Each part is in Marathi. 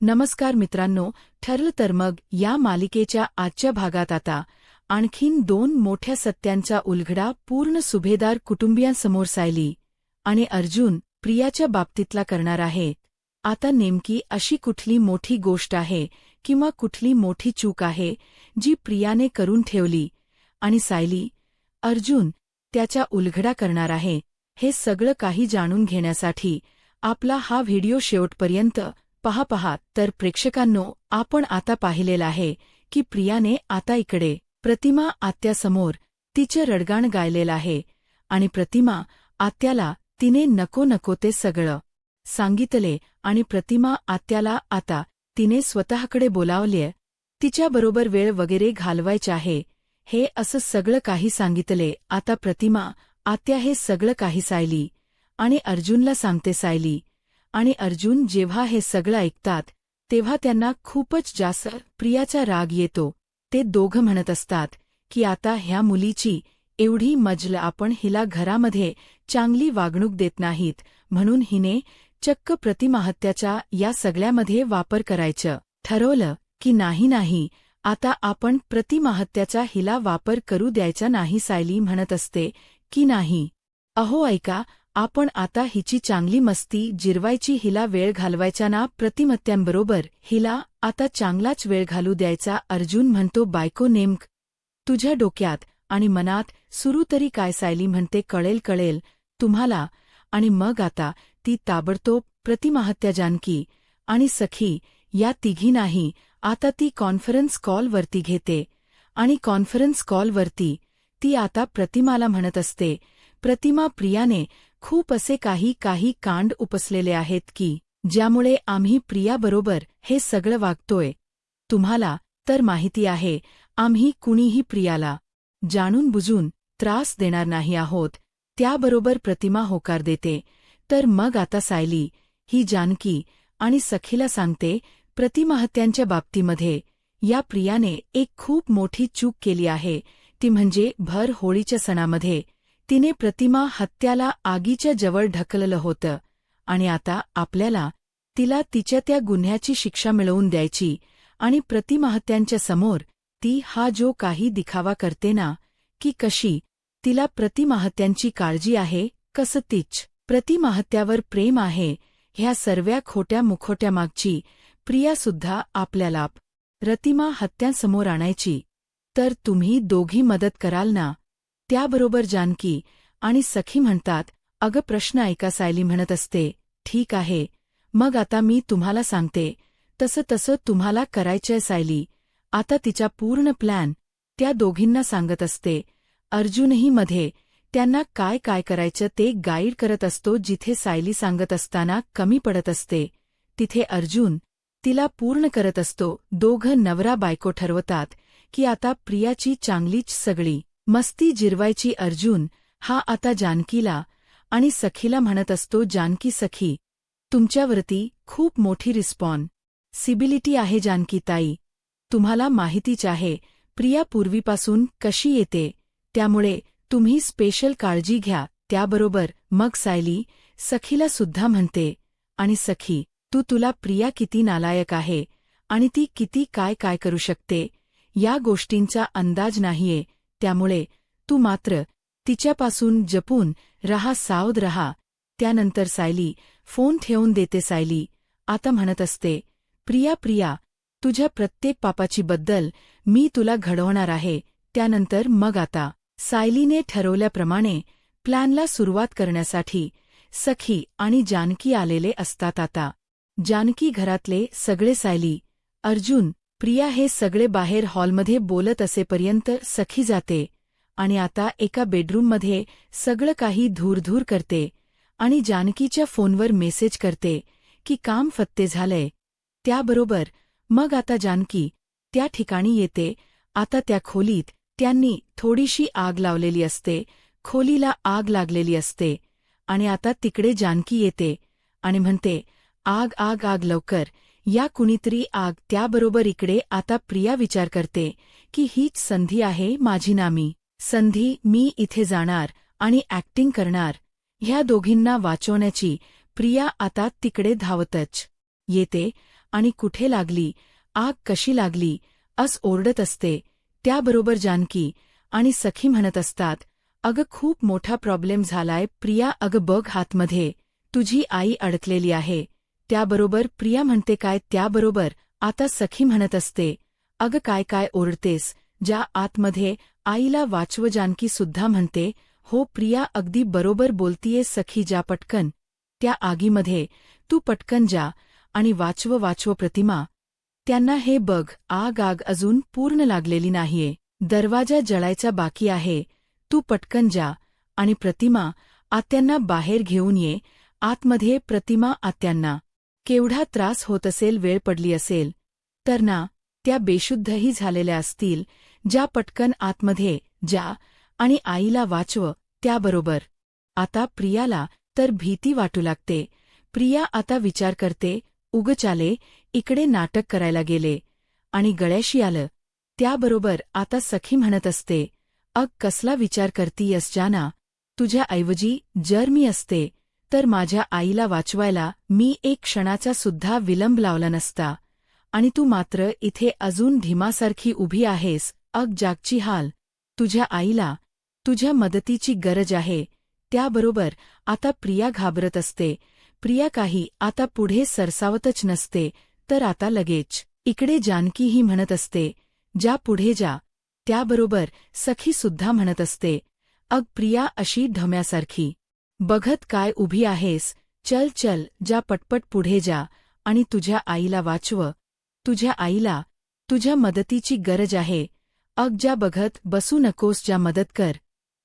नमस्कार मित्रांनो, ठरलं तर मग या मालिकेच्या आजच्या भागात आता आणखीन 2 मोठ्या सत्यांचा उलगडा पूर्ण सुभेदार कुटुंबियांसमोर सायली आणि अर्जुन प्रियाच्या बाबतीतला करणार आहे. आता नेमकी अशी कुठली मोठी गोष्ट आहे किंवा कुठली मोठी चूक आहे जी प्रियाने करून ठेवली आणि सायली, अर्जुन त्याचा उलगडा करणार आहे. हे सगळं काही जाणून घेण्यासाठी आपला हा व्हिडिओ शेवटपर्यंत पहा. तर प्रेक्षकांनो, आपण आता पाहिलेलं आहे की प्रियाने आता इकडे प्रतिमा आत्यासमोर तिचं रडगाण गायलेलं आहे आणि प्रतिमा आत्याला तिने नको ते सगळं सांगितले आणि प्रतिमा आत्याला आता तिने स्वतःकडे बोलावले, तिच्याबरोबर वेळ वगैरे घालवायचा आहे, हे असं सगळं काही सांगितले. आता प्रतिमा आत्या हे सगळं काही सायली आणि अर्जुनला सांगते. सायली आणि अर्जुन जेव्हा हे सगळं ऐकतात तेव्हा त्यांना खूपच जास्त प्रियाचा राग येतो. ते दोघं म्हणत असतात की आता ह्या मुलीची एवढी मजल आपण हिला घरामध्ये चांगली वागणूक देत नाहीत, म्हणून हिने चक्क प्रतिमाहत्याचा या सगळ्यामध्ये वापर करायचं ठरवलं की नाही, आता आपण प्रतिमाहत्याचा हिला वापर करू द्यायचा नाही. सायली म्हणत असते की नाही, अहो ऐका, आपण आता हिची चांगली मस्ती जिरवायची, हिला वेळ घालवायचा ना प्रतिमत्यांबरोबर, हिला आता चांगलाच वेळ घालू द्यायचा. अर्जुन म्हणतो, बायको नेमक तुझ्या डोक्यात आणि मनात सुरू तरी काय? सायली म्हणते, कळेल तुम्हाला. आणि मग आता ती ताबडतोब प्रतिमाहत्या, जानकी आणि सखी या तिघी नाही, आता ती कॉन्फरन्स कॉलवरती घेते आणि कॉन्फरन्स कॉलवरती ती आता प्रतिमाला म्हणत असते, प्रतिमा, प्रियाने खूप असे काही कांड उपसलेले आहेत की ज्यामुळे आम्ही प्रियाबरोबर हे सगळं वागतोय. तुम्हाला तर माहिती आहे, आम्ही कुणीही प्रियाला जाणून बुजून त्रास देणार नाही आहोत. त्याबरोबर प्रतिमा होकार देते. तर मग आता सायली ही जानकी आणि सखीला सांगते, प्रतिमाहत्यांच्या बाबतीमध्ये या प्रियाने एक खूप मोठी चूक केली आहे. ती म्हणजे भर होळीच्या सणामध्ये तिने प्रतिमा हत्याला आगीच्या जवळ ढकललं होतं आणि आता आपल्याला तिला तिच्या त्या गुन्ह्याची शिक्षा मिळवून द्यायची. आणि प्रतिमाहत्यांच्या समोर ती हा जो काही दिखावा करते ना, की कशी तिला प्रतिमाहत्यांची काळजी आहे, कसं तिच प्रतिमाहत्यावर प्रेम आहे, ह्या सर्व्या खोट्या मुखोट्यामागची प्रियासुद्धा आपल्याला प्रतिमाहत्यांसमोर आणायची. तर तुम्ही दोघी मदत कराल ना? त्याबरोबर जानकी आणि सखी म्हणतात, अगं प्रश्न ऐका. सायली म्हणत असते, ठीक आहे, मग आता मी तुम्हाला सांगते तसं तुम्हाला करायचंय. सायली आता तिचा पूर्ण प्लॅन त्या दोघींना सांगत असते. अर्जुनही मध्ये त्यांना काय करायचं ते गाईड करत असतो. जिथे सायली सांगत असताना कमी पडत असते तिथे अर्जुन तिला पूर्ण करत असतो. दोघं नवरा बायको ठरवतात की आता प्रियाची चांगलीच सगळी मस्ती जिरवायची. अर्जुन हा आता जानकीला आणि सखीला म्हणत असतो, जानकी, सखी, तुमच्यावरती खूप मोठी रिस्पॉन्सिबिलिटी आहे. जानकी ताई, तुम्हाला माहितीच आहे प्रिया पूर्वीपासून कशी येते, त्यामुळे तुम्ही स्पेशल काळजी घ्या. त्याबरोबर मग सायली सखीला सुद्धा म्हणते, आणि सखी, तुला प्रिया किती नालायक आहे आणि ती किती काय करू शकते या गोष्टींचा अंदाज नाहीये, त्यामुळे तू मात्र तिच्यापासून जपून रहा, सावध रहा. त्यानंतर सायली फोन ठेवून देते. सायली आता म्हणत असते, प्रिया, तुझ्या प्रत्येक पापाची बद्दल मी तुला घडवणार आहे. त्यानंतर मग आता सायलीने ठरवल्याप्रमाणे प्लॅनला सुरुवात करण्यासाठी सखी आणि जानकी आलेले असतात. आता जानकी घरातले सगळे, सायली, अर्जुन, प्रिया हे सगळे बाहेर हॉलमध्ये बोलत असेपर्यंत सखी जाते आणि आता एका बेडरूममध्ये सगळं काही धूर करते आणि जानकीच्या फोनवर मेसेज करते की काम फत्ते झालंय. त्याबरोबर मग आता जानकी त्या ठिकाणी येते. आता त्या खोलीत त्यांनी थोडीशी आग लावलेली असते, खोलीला आग लागलेली असते आणि आता तिकडे जानकी येते आणि म्हणते, आग लवकर या, कुणीतरी आग. त्याबरोबर इकडे आता प्रिया विचार करते की हीच संधी आहे माझी नामी संधी, मी इथे जाणार आणि ॲक्टिंग करणार. ह्या दोघींना वाचवण्याची प्रिया आता तिकडे धावतच येते आणि कुठे लागली, आग कशी लागली, अस ओरडत असते. त्याबरोबर जानकी आणि सखी म्हणत असतात, अगं खूप मोठा प्रॉब्लेम झालाय प्रिया, अगं बघ हातमध्ये तुझी आई अडकलेली आहे. त्याबरोबर प्रिया म्हणते काय, त्याबरोबर आता सखी म्हणत असते, अगं काय काय ओरडतेस, ज्या आतमध्ये आईला वाचव. जानकी सुद्धा म्हणते, हो प्रिया अगदी बरोबर बोलतीये सखी, जा पटकन त्या आगीमध्ये, तू पटकन जा आणि वाचव प्रतिमा. त्यांना हे बघ, आग अजून पूर्ण लागलेली नाहीये, दरवाजा जळायचा बाकी आहे, तू पटकन जा आणि प्रतिमा आत्यांना बाहेर घेऊन ये आतमध्ये. प्रतिमा आत्यांना केवढा त्रास होत असेल, वेळ पडली असेल तर ना, त्या बेशुद्धही झालेल्या असतील, ज्या पटकन आतमध्ये जा आणि आईला वाचव. त्याबरोबर आता प्रियाला तर भीती वाटू लागते. प्रिया आता विचार करते, उगचाले इकडे नाटक करायला गेले आणि गळ्याशी आलं. त्याबरोबर आता सखी म्हणत असते, अग कसला विचार करतीयस जाना, तुझ्या ऐवजी जर मी असते तर माझ्या आईला वाचवायला मी एक क्षणाचा सुद्धा विलंब लावला नसता, आणि तू मात्र इथे अजून ढिमासारखी उभी आहेस. अग जागची हाल, तुझ्या आईला तुझ्या मदतीची गरज आहे. त्याबरोबर आता प्रिया घाबरत असते. प्रिया काही आता पुढे सरसावतच नसते, तर आता लगेच इकडे जानकीही म्हणत असते, जा पुढे जा. त्याबरोबर सखीसुद्धा म्हणत असते, अग प्रिया अशी ढम्यासारखी बघत काय उभी आहेस, चल चल जा पटपट पुढे जा आणि तुझ्या आईला वाचव. तुझ्या आईला तुझ्या मदतीची गरज आहे. अग जा बघत बसू नकोस, जा मदत कर.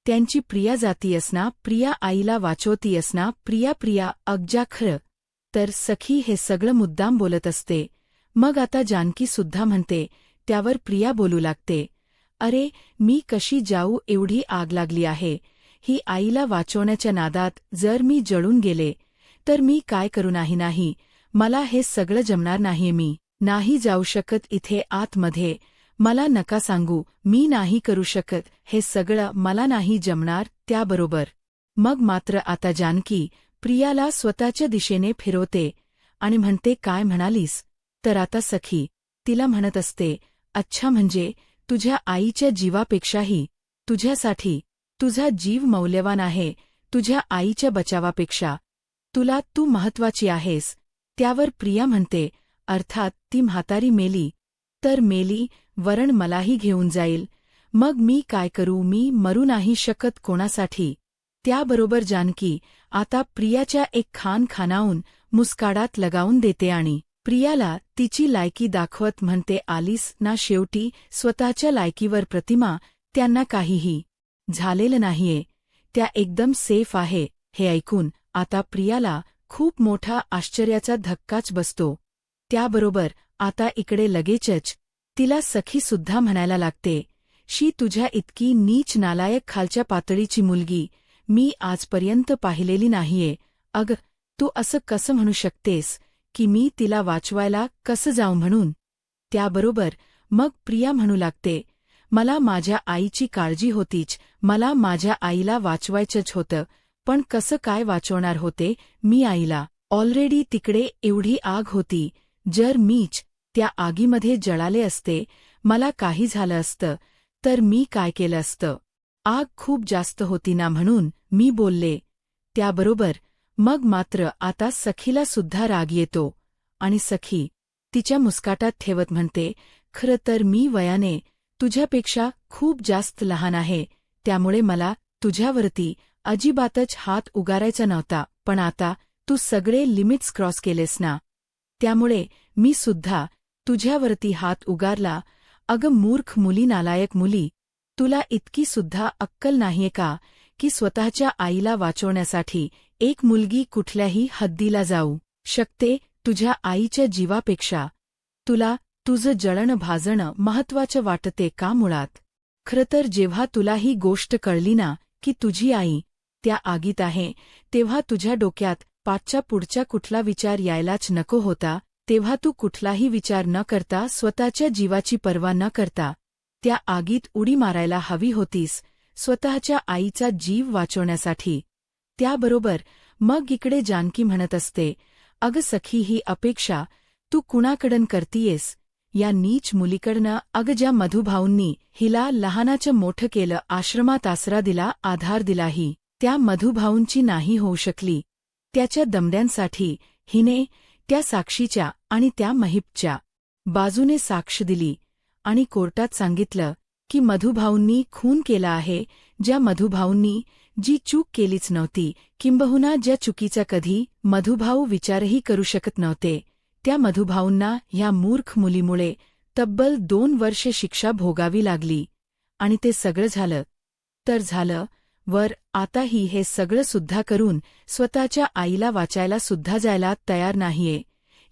त्यांची प्रिया जातीयस ना, प्रिया आईला वाचवतीयस ना, प्रिया अग जा. खरं तर सखी हे सगळं मुद्दाम बोलत असते. मग आता जानकीसुद्धा म्हणते, त्यावर प्रिया बोलू लागते, अरे मी कशी जाऊ, एवढी आग लागली आहे, ही आईला वाचवण्याच्या नादात जर मी जळून गेले तर मी काय करू. नाही, मला हे सगळं जमणार नाहीये, मी नाही जाऊ शकत इथे आतमध्ये, मला नका सांगू, मी नाही करू शकत हे सगळं, मला नाही जमणार. त्याबरोबर मग मात्र आता जानकी प्रियाला स्वतःच्या दिशेने फिरवते आणि म्हणते, काय म्हणालीस. तर आता सखी तिला म्हणत असते, अच्छा म्हणजे तुझ्या आईच्या जीवापेक्षाही तुझ्यासाठी तुझा जीव मौल्यवान आहे, तुझ्या आईच्या बचावापेक्षा तू महत्वाची आहेस. त्यावर प्रिया म्हणते, अर्थात ती म्हातारी मेली तर मेली, वरण मलाही घेऊन जाईल, मग मी काय करू, मी मरू नाही शकत कोणासाठी. त्याबरोबर जानकी आता प्रियाच्या एक खानावून मुस्काडात लगावून देते आणि प्रियाला तिची लायकी दाखवत म्हणते, आलीस ना शेवटी स्वतःच्या लायकीवर. प्रतिमा त्यांना काहीही झालेलं नाहीये, त्या एकदम सेफ आहे. हे ऐकून आता प्रियाला खूप मोठा आश्चर्याचा धक्काच बसतो. त्याबरोबर आता इकडे लगेचच तिला सखीसुद्धा म्हणायला लागते, शी तुझ्या इतकी नीच नालायक खालच्या पातळीची मुलगी मी आजपर्यंत पाहिलेली नाहीये. अग तू असं कसं म्हणू शकतेस की मी तिला वाचवायला कसं जाऊ म्हणून. त्याबरोबर मग प्रिया म्हणू लागते, मला माझ्या आईची काळजी होतीच, मला माझ्या आईला वाचवायचंच होतं, पण कसं काय वाचवणार होते मी आईला. ऑलरेडी तिकडे एवढी आग होती, जर मीच त्या आगीमध्ये जळाले असते, मला काही झालं असतं तर मी काय केलं असतं. आग खूप जास्त होती ना, म्हणून मी बोलले. त्याबरोबर मग मात्र आता सखीला सुद्धा राग येतो आणि सखी तिच्या मुस्काटात ठेवत म्हणते, खरं तर मी वयाने तुझ्यापेक्षा खूप जास्त लहान आहे, त्यामुळे मला तुझ्यावरती अजिबातच हात उगारायचा नव्हता, पण आता तू सगळे लिमिट्स क्रॉस केलेस ना, त्यामुळे मी सुद्धा तुझ्यावरती हात उगारला. अगं मूर्ख मुली, नालायक मुली, तुला इतकी सुद्धा अक्कल नाहीये का की स्वतःच्या आईला वाचवण्यासाठी एक मुलगी कुठल्याही हद्दीला जाऊ शकते. तुझ्या आईच्या जीवापेक्षा तुला तुझं जळणं भाजणं महत्वाचं वाटते का मुळात. खरं तर जेव्हा तुला ही गोष्ट कळली ना की तुझी आई त्या आगीत आहे, तेव्हा तुझ्या डोक्यात पाठच्या पुढच्या कुठला विचार यायलाच नको होता. तेव्हा तू कुठलाही विचार न करता, स्वतःच्या जीवाची पर्वा न करता त्या आगीत उडी मारायला हवी होतीस, स्वतःच्या आईचा जीव वाचवण्यासाठी. त्याबरोबर मग इकडे जानकी म्हणत असते, अगं सखी, ही अपेक्षा तू कुणाकडन करतीयेस या नीच मुलीकडनं? अगं, ज्या मधुभाऊंनी हिला लहानाचं मोठं केलं, आश्रमात आसरा दिला, आधार दिलाही, त्या मधुभाऊंची नाही होऊ शकली. त्याच्या दमड्यांसाठी हिने त्या साक्षीच्या आणि त्या महिपच्या बाजूने साक्ष दिली आणि कोर्टात सांगितलं की मधुभाऊंनी खून केला आहे, ज्या मधुभाऊंनी जी चूक केलीच नव्हती, किंबहुना ज्या चुकीचा कधी मधुभाऊ विचारही करू शकत नव्हते, त्या मधुभाऊंना ह्या मूर्ख मुलीमुळे तब्बल 2 वर्षे शिक्षा भोगावी लागली. आणि ते सगळं झालं तर झालं, वर आताही हे सगळं सुद्धा करून स्वतःच्या आईला वाचायला सुद्धा जायला तयार नाहीये.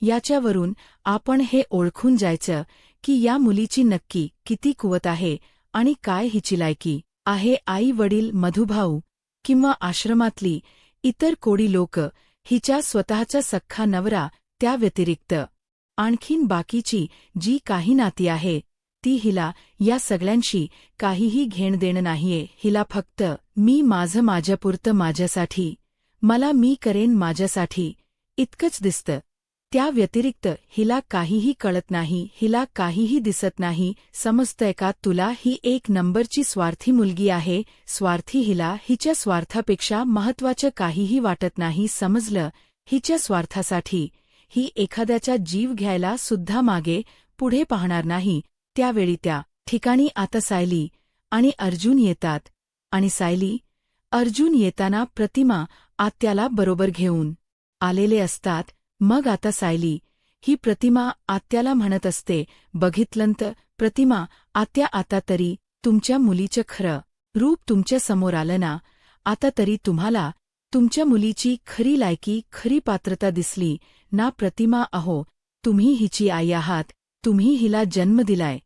याच्यावरून आपण हे ओळखून जायचं की या मुलीची नक्की किती कुवत आहे आणि काय हिची लायकी आहे. आई वडील, मधुभाऊ किंवा आश्रमातली इतर कोडी लोक, हिच्या स्वतःचा सख्खा नवरा, त्या व्यतिरिक्त आणखीन बाकीची जी काही नाती आहे ती हिला या सगळ्यांशी काहीही घेणदेणं नाहीये. हिला फक्त मी माझं माझ्यापुरतं, माझ्यासाठी, मला मी करेन माझ्यासाठी इतकंच दिसतं. त्या व्यतिरिक्त हिला काहीही कळत नाही, हिला काहीही दिसत नाही. समजतंय का तुला? ही एक नंबरची स्वार्थी मुलगी आहे. स्वार्थी. हिला हिच्या स्वार्थापेक्षा महत्वाचं काहीही वाटत नाही. समजलं? हिच्या स्वार्थासाठी ही एखाद्याचा जीव घ्यायला सुद्धा मागे पुढे पाहणार नाही. त्यावेळी त्या ठिकाणी आता सायली आणि अर्जुन येतात आणि सायली, अर्जुन येताना प्रतिमा आत्याला बरोबर घेऊन आलेले असतात. मग आता सायली ही प्रतिमा आत्याला म्हणत असते, बघितलंत प्रतिमा आत्या, आता तरी तुमच्या मुलीचं खरं रूप तुमच्या समोर आलं ना? आता तरी तुम्हाला तुमच्या मुलीची खरी लायकी, खरी पात्रता दिसली ना? प्रतिमा, अहो, तुम्ही हिची आई आहात, तुम्ही हिला जन्म दिलाय,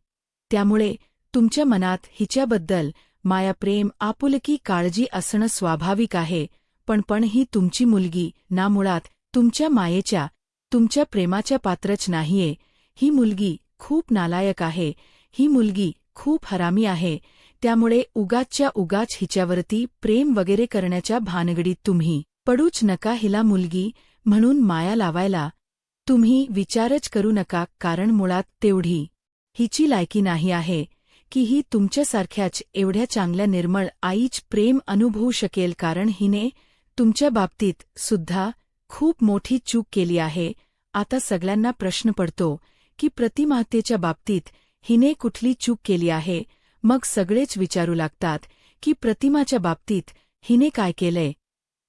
त्यामुळे तुमच्या मनात हिच्याबद्दल माया, प्रेम, आपुलकी, काळजी असणं स्वाभाविक आहे. पण ही तुमची मुलगी ना, मुळात तुमच्या मायेच्या, तुमच्या प्रेमाच्या पात्रच नाहीये. ही मुलगी खूप नालायक आहे, ही मुलगी खूप हरामी आहे. त्यामुळे उगाचच्या उगाच हिच्यावरती प्रेम वगैरे करण्याच्या भानगडीत तुम्ही पडूच नका. हिला मुलगी म्हणून माया लावायला तुम्ही विचारच करू नका, कारण मुळात तेवढी हिची लायकी नाही आहे की ही तुमच्यासारख्याच एवढ्या चांगल्या निर्मळ आईच प्रेम अनुभवू शकेल. कारण हिने तुमच्या बाबतीत सुद्धा खूप मोठी चूक केली आहे. आता सगळ्यांना प्रश्न पडतो की प्रतिमातेच्या बाबतीत हिने कुठली चूक केली आहे. मग सगळेच विचारू लागतात की प्रतिमाच्या बाबतीत हिने काय केलंय.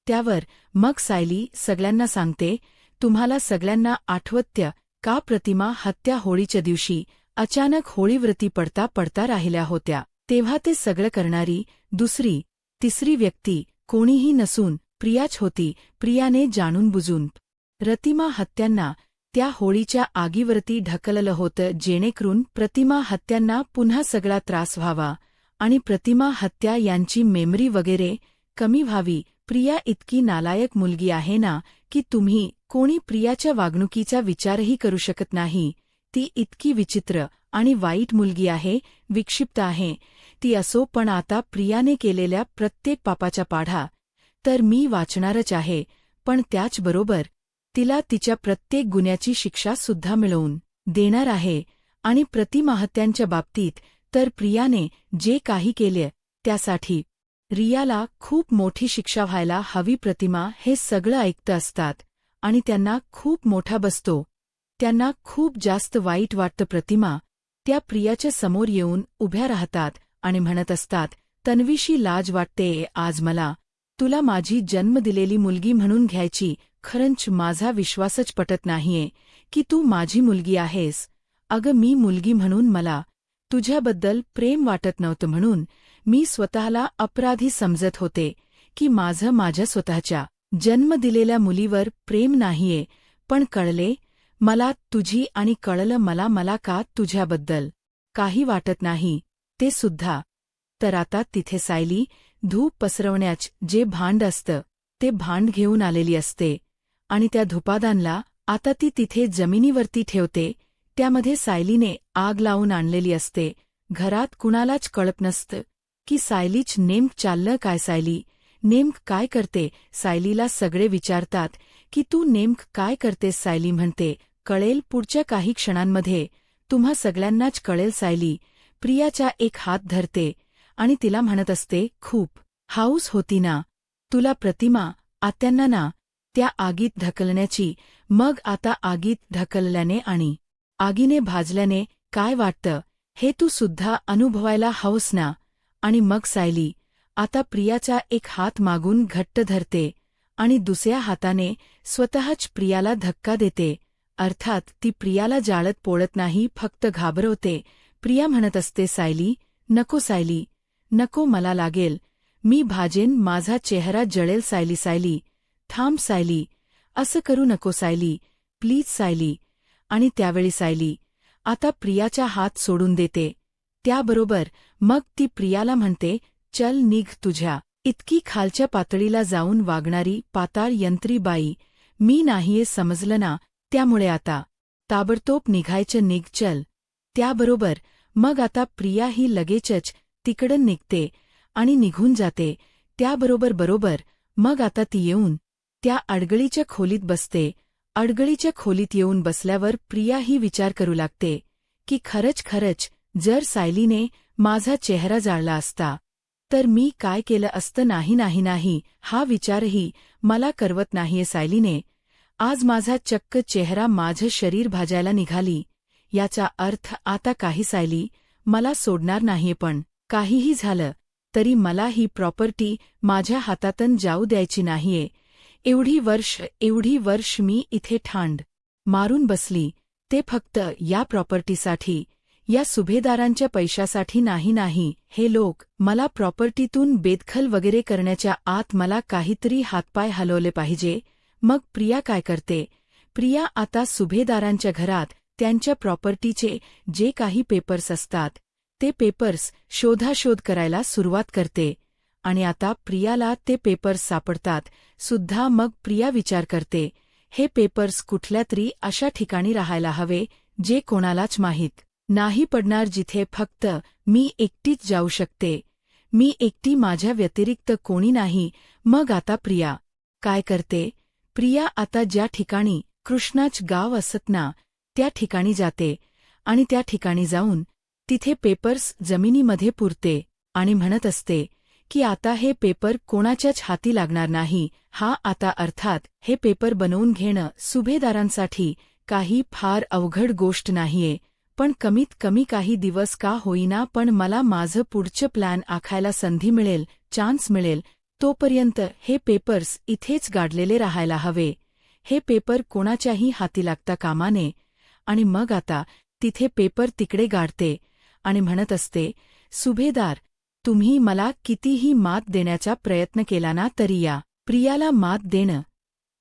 त्यावर मग सायली सगळ्यांना सांगते, तुम्हाला सगळ्यांना आठवतं का प्रतिमा हत्या होळीच्या दिवशी अचानक होळीव्रती पडता पडता राहिल्या होत्या. तेव्हा ते सगळं करणारी दुसरी तिसरी व्यक्ती कोणीही नसून प्रियाच होती. प्रियाने जाणून बुजून प्रतिमा हत्यांना त्या होळीच्या आगीवरती ढकललं होतं, जेणेकरून प्रतिमा हत्यांना पुन्हा सगळा त्रास व्हावा आणि प्रतिमा हत्या यांची मेमरी वगैरे कमी व्हावी. प्रिया इतकी नालायक मुलगी आहे ना की तुम्ही कोणी प्रियाच्या वागणुकीचा विचारही करू शकत नाही. ती इतकी विचित्र आणि वाईट मुलगी आहे, विक्षिप्त आहे ती. असो, पण आता प्रियाने केलेल्या प्रत्येक पापाचा पाढा तर मी वाचणारच आहे, पण त्याचबरोबर तिला तिच्या प्रत्येक गुन्ह्याची शिक्षा सुद्धा मिळवून देणार आहे. आणि प्रतिमाहत्यांच्या बाबतीत तर प्रियाने जे काही केले त्यासाठी रियाला खूप मोठी शिक्षा व्हायला हवी. प्रतिमा हे सगळं ऐकत असतात आणि त्यांना खूप मोठा बसतो. त्यांना खूप जास्त वाईट वाटतं. प्रतिमा त्या प्रियाच्या समोर येऊन उभ्या राहतात आणि म्हणत असतात, तन्वीशी लाज वाटते आज मला तुला माझी जन्म दिलेली मुलगी म्हणून घ्यायची. खरंच माझा विश्वासच पटत नाहीये की तू माझी मुलगी आहेस. अगं, मी मुलगी म्हणून मला तुझ्याबद्दल प्रेम वाटत नव्हतं, म्हणून मी स्वतःला अपराधी समजत होते की माझं माझ्या स्वतःच्या जन्म दिलेल्या मुलीवर प्रेम नाहीये. पण कळले मला तुझी आणि कळलं मला का तुझ्याबद्दल काही वाटत नाही ते सुद्धा. तर आता तिथे सायली धूप पसरवण्याचं जे भांड असतं ते भांड घेऊन आलेली असते आणि त्या धुपादानला आता ती तिथे जमिनीवरती ठेवते. त्यामध्ये सायलीने आग लावून आणलेली असते. घरात कुणालाच कळत नसतं की सायलीच नेमकं चाललं काय, सायली नेमकं काय करते. सायलीला सगळे विचारतात की तू नेमकं काय करतेस. सायली म्हणते, कळेल पुढच्या काही क्षणांमध्ये, तुम्हा सगळ्यांनाच कळेल सायली प्रियाचा एक हात धरते आणि तिला म्हणत असते, खूप हाऊस होती ना तुला प्रतिमा आत्यांना ना त्या आगीत ढकलण्याची, मग आता आगीत ढकलल्याने आणि आगीने भाजल्याने काय वाटतं हे तू सुद्धा अनुभवायला हवंस ना. आणि मग सायली आता प्रियाचा एक हात मागून घट्ट धरते आणि दुसऱ्या हाताने स्वतःच प्रियाला धक्का देते. अर्थात ती प्रियाला जाळत पोळत नाही, फक्त घाबरवते. प्रिया म्हणत असते, सायली नको, सायली नको, मला लागेल, मी भाजेन, माझा चेहरा जळेल, सायली सायली थांब, सायली असं करू नको, सायली प्लीज सायली. आणि त्यावेळी सायली आता प्रियाचा हात सोडून देते. त्याबरोबर मग ती प्रियाला म्हणते, चल निघ, तुझ्या इतकी खालच्या पातळीला जाऊन वागणारी पाताळ यंत्री बाई मी नाहीये, समजलं ना. त्यामुळे आता ताबडतोब निघायचं, निघ, चल. त्याबरोबर मग आता प्रिया ही लगेचच तिकडं निघते आणि निघून जाते. त्याबरोबर मग आता ती येऊन त्या अडगळीच्या खोलीत बसते. अडगळीच्या खोलीत येऊन बसल्यावर प्रिया ही विचार करू लागते की खरंच जर सायलीने माझा चेहरा जाळला असता तर मी काय केलं असतं. नाही, हा विचारही मला करवत नाहीये. सायलीने आज माझा चक्क चेहरा, माझं शरीर भाजायला निघाली. याचा अर्थ आता काही सायली मला सोडणार नाहीये. पण काहीही झालं तरी मला ही प्रॉपर्टी माझ्या हातातून जाऊ द्यायची नाहीये. एवढी वर्ष मी इथे ठाण मारून बसली, ते फक्त या प्रॉपर्टीसाठी, या सुभेदारांच्या पैशासाठी नाही. हे लोक मला प्रॉपर्टीतून बेदखल वगैरे करण्याच्या आत मला काहीतरी हातपाय हलवले पाहिजे. मग प्रिया काय करते? प्रिया आता सुभेदारांच्या घरात त्यांच्या प्रॉपर्टीचे जे काही पेपर्स असतात ते पेपर्स शोधाशोध करायला सुरुवात करते. आणि आता प्रियाला ते पेपर्स सापडतात सुद्धा. मग प्रिया विचार करते, हे पेपर्स कुठल्या तरी अशा ठिकाणी राहायला हवे जे कोणालाच माहीत नाही पडणार, जिथे फक्त मी एकटीच जाऊ शकते. मी एकटी, माझ्या व्यतिरिक्त कोणी नाही. मग आता प्रिया काय करते? प्रिया आता ज्या ठिकाणी कृष्णाच गाव असत ना त्या ठिकाणी जाते आणि त्या ठिकाणी जाऊन तिथे पेपर्स जमिनीमध्ये पुरते आणि म्हणत असते की आता हे पेपर कोणाच्याच हाती लागणार नाही. हा आता अर्थात हे पेपर बनवून घेणं सुभेदारांसाठी काही फार अवघड गोष्ट नाहीये. पण कमीत कमी काही दिवस का होईना, पण मला माझं पुढचं प्लॅन आखायला संधी मिळेल, चान्स मिळेल. तोपर्यंत हे पेपर्स इथेच गाडलेले राहायला हवे. हे पेपर कोणाच्याही हाती लागता कामा नये. आणि मग आता तिथे पेपर तिकडे गाडते आणि म्हणत असते, सुभेदार, तुम्ही मला कितीही मात देण्याचा प्रयत्न केला ना तरी या प्रियाला मात देणं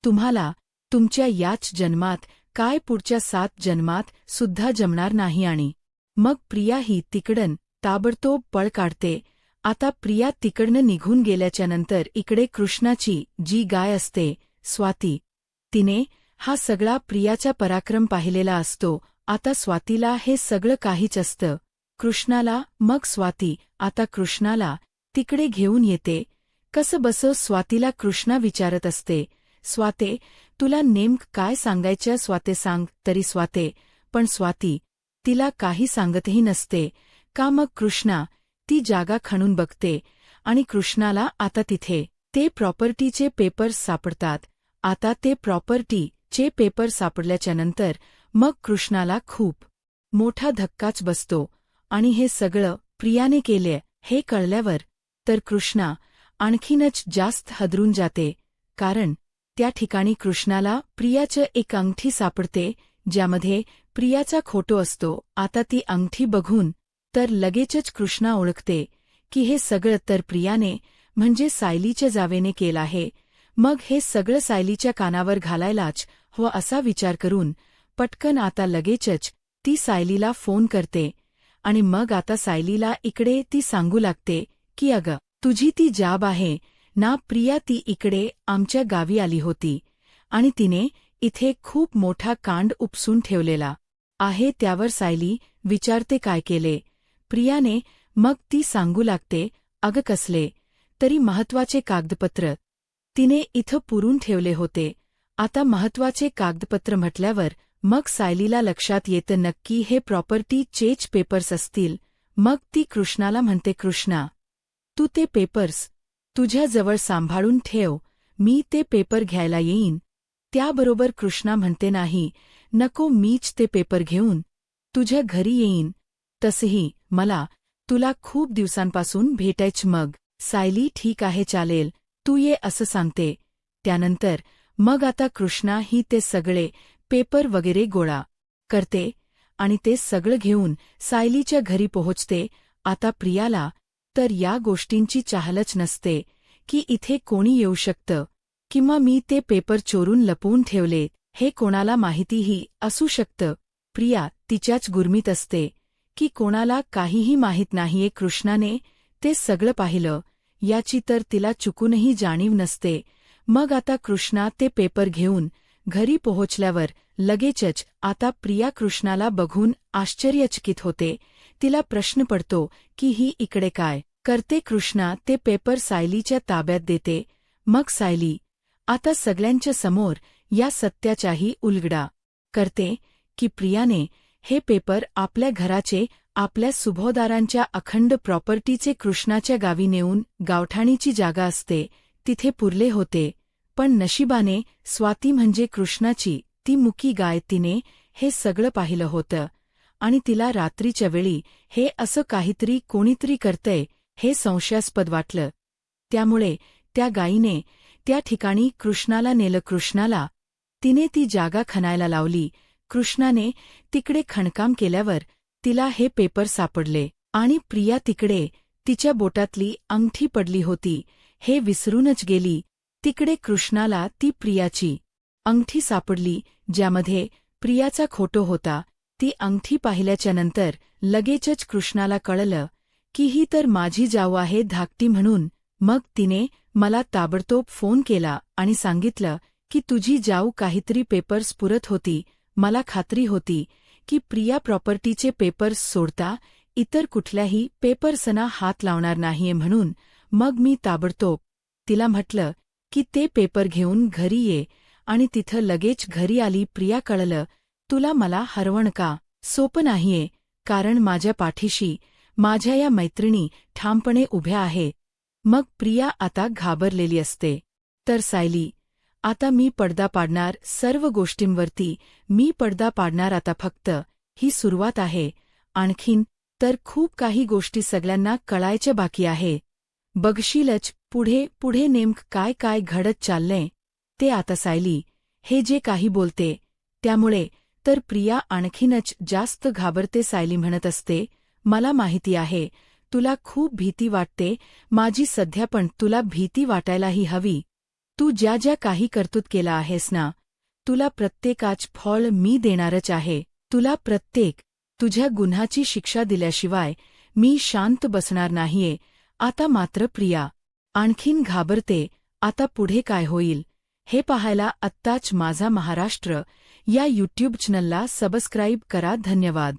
तुम्हाला तुमच्या याच जन्मात काय पुढच्या 7 जन्मात सुद्धा जमणार नाही. आणि मग प्रिया ही तिकडन ताबडतोब पळ काढते. आता प्रिया तिकडनं निघून गेल्याच्यानंतर इकडे कृष्णाची जी गाय असते स्वाती, तिने हा सगळा प्रियाचा पराक्रम पाहिलेला असतो. आता स्वातीला हे सगळं काहीच असतं कृष्णाला. मग स्वाती आता कृष्णाला तिकडे घेऊन येते. कसं बसं स्वातीला कृष्णा विचारत असते, स्वाते तुला नेमकं काय सांगायचं? स्वाते सांग तरी स्वाते. पण स्वाती तिला काही सांगतही नसते. का? मग कृष्णा ती जागा खणून बघते आणि कृष्णाला आता तिथे ते प्रॉपर्टीचे पेपर्स सापडतात. आता ते प्रॉपर्टीचे पेपर सापडल्याच्यानंतर मग कृष्णाला खूप मोठा धक्काच बसतो. आणि हे सगळं प्रियाने केले हे कळल्यावर तर कृष्णा आणखीनच जास्त हादरून जाते. कारण त्या ठिकाणी कृष्णाला प्रियाचं एक अंगठी सापडते ज्यामध्ये प्रियाचा फोटो असतो. आता ती अंगठी बघून तर लगेचच कृष्णा ओळखते की हे सगळं तर प्रियाने म्हणजे सायलीच्या जावेने केलं आहे. मग हे सगळं सायलीच्या कानावर घालायलाच हवं असा विचार करून पटकन आता लगेचच ती सायलीला फोन करते. आणि मग आता सायलीला इकडे ती सांगू लागते की अगं तुझी ती जाब आहे ना प्रिया, ती इकडे आमच्या गावी आली होती आणि तिने इथे खूप मोठा कांड उपसून ठेवलेला आहे. त्यावर सायली विचारते, काय केले प्रियाने? मग ती सांगू लागते, अगं कसले तरी महत्वाचे कागदपत्र तिने इथं पुरून ठेवले होते. आता महत्वाचे कागदपत्र म्हटल्यावर मग सायलीला लक्षात येतं नक्की हे प्रॉपर्टी चेज पेपर्स असतील. मग ती कृष्णाला म्हणते, कृष्णा, तू ते पेपर्स तुझ्याजवळ सांभाळून ठेव, मी ते पेपर घ्यायला येईन. त्याबरोबर कृष्णा म्हणते, नाही, नको, मीच ते पेपर घेऊन तुझ्या घरी येईन. तसंही मला तुला खूप दिवसांपासून भेटायचं. मग सायली, ठीक आहे, चालेल, तू ये असं सांगते. त्यानंतर मग आता कृष्णा ही ते सगळे पेपर वगैरे गोळा करते आणि ते सगळं घेऊन सायलीच्या घरी पोहोचते. आता प्रियाला तर या गोष्टींची चाहलच नसते की इथे कोणी येऊ शकतं किंवा मी ते पेपर चोरून लपवून ठेवले हे कोणाला माहितीही असू शकतं. प्रिया तिच्याच गुरमीत असते की कोणाला काहीही माहीत नाहीये. कृष्णाने ते सगळं पाहिलं याची तर तिला चुकूनही जाणीव नसते. मग आता कृष्णा ते पेपर घेऊन घरी पोहोचल्यावर लगेचच आता प्रिया कृष्णाला बघून आश्चर्यचकित होते. तिला प्रश्न पडतो की ही इकडे काय करते. कृष्णा ते पेपर सायलीच्या ताब्यात देते. मग सायली आता सगळ्यांच्या समोर या सत्याचाही उलगडा करते की प्रियाने हे पेपर आपल्या घराचे, आपल्या सुभोदारांच्या अखंड प्रॉपर्टीचे कृष्णाच्या गावी नेऊन, गावठाणीची जागा असते तिथे पुरले होते. पण नशिबाने स्वाती म्हणजे कृष्णाची ती मुकी गाय, तिने हे सगळं पाहिलं होतं आणि तिला रात्रीच्या वेळी हे असं काहीतरी कोणीतरी करतंय हे संशयास्पद वाटलं. त्यामुळे त्या गायीने त्या ठिकाणी कृष्णाला नेलं. कृष्णाला तिने ती जागा खणायला लावली. कृष्णाने तिकडे खणकाम केल्यावर तिला हे पेपर सापडले आणि प्रिया तिकडे तिच्या बोटातली अंगठी पडली होती हे विसरूनच गेली. तिकडे कृष्णाला ती प्रियाची अंगठी सापडली ज्यामध्ये प्रियाचा फोटो होता. ती अंगठी पाहिल्याच्यानंतर लगेचच कृष्णाला कळलं की ही तर माझी जाऊ आहे धाकटी म्हणून. मग तिने मला ताबडतोब फोन केला आणि सांगितलं की तुझी जाऊ काहीतरी पेपर्स पुरत होती. मला खात्री होती की प्रिया प्रॉपर्टीचे पेपर्स सोडता इतर कुठल्याही पेपर्सना हात लावणार नाहीये म्हणून. मग मी ताबडतोब तिला म्हटलं की ते पेपर घेऊन घरी ये आणि तिथं लगेच घरी आली. प्रिया, कळलं तुला मला हरवणं का सोपं नाहीये, कारण माझ्या पाठीशी माझ्या या मैत्रिणी ठामपणे उभ्या आहे. मग प्रिया आता घाबरलेली असते. तर सायली, आता मी पडदा पाडणार, सर्व गोष्टींवरती मी पडदा पाडणार. आता फक्त ही सुरुवात आहे, आणखीन तर खूप काही गोष्टी सगळ्यांना कळायच्या बाकी आहे. बघशीलच पुढे पुढे नेमकं काय काय घडत चाललंय ते. आता सायली हे जे काही बोलते त्यामुळे तर प्रिया आणखीनच जास्त घाबरते. सायली म्हणत असते, मला माहिती आहे तुला खूप भीती वाटते माझी सध्या, पण तुला भीती वाटायलाही हवी. तू ज्या ज्या काही कर्तृत्व केला आहेस ना, तुला प्रत्येकाच फळ मी देणारच आहे. तुला प्रत्येक तुझ्या गुन्हाची शिक्षा दिल्याशिवाय मी शांत बसणार नाहीये. आता मात्र प्रिया आणखीन घाबरते. आता पुढे काय होईल हे पाहायला आत्ताच माझा महाराष्ट्र या यूट्यूब चॅनलला सबस्क्राईब करा. धन्यवाद.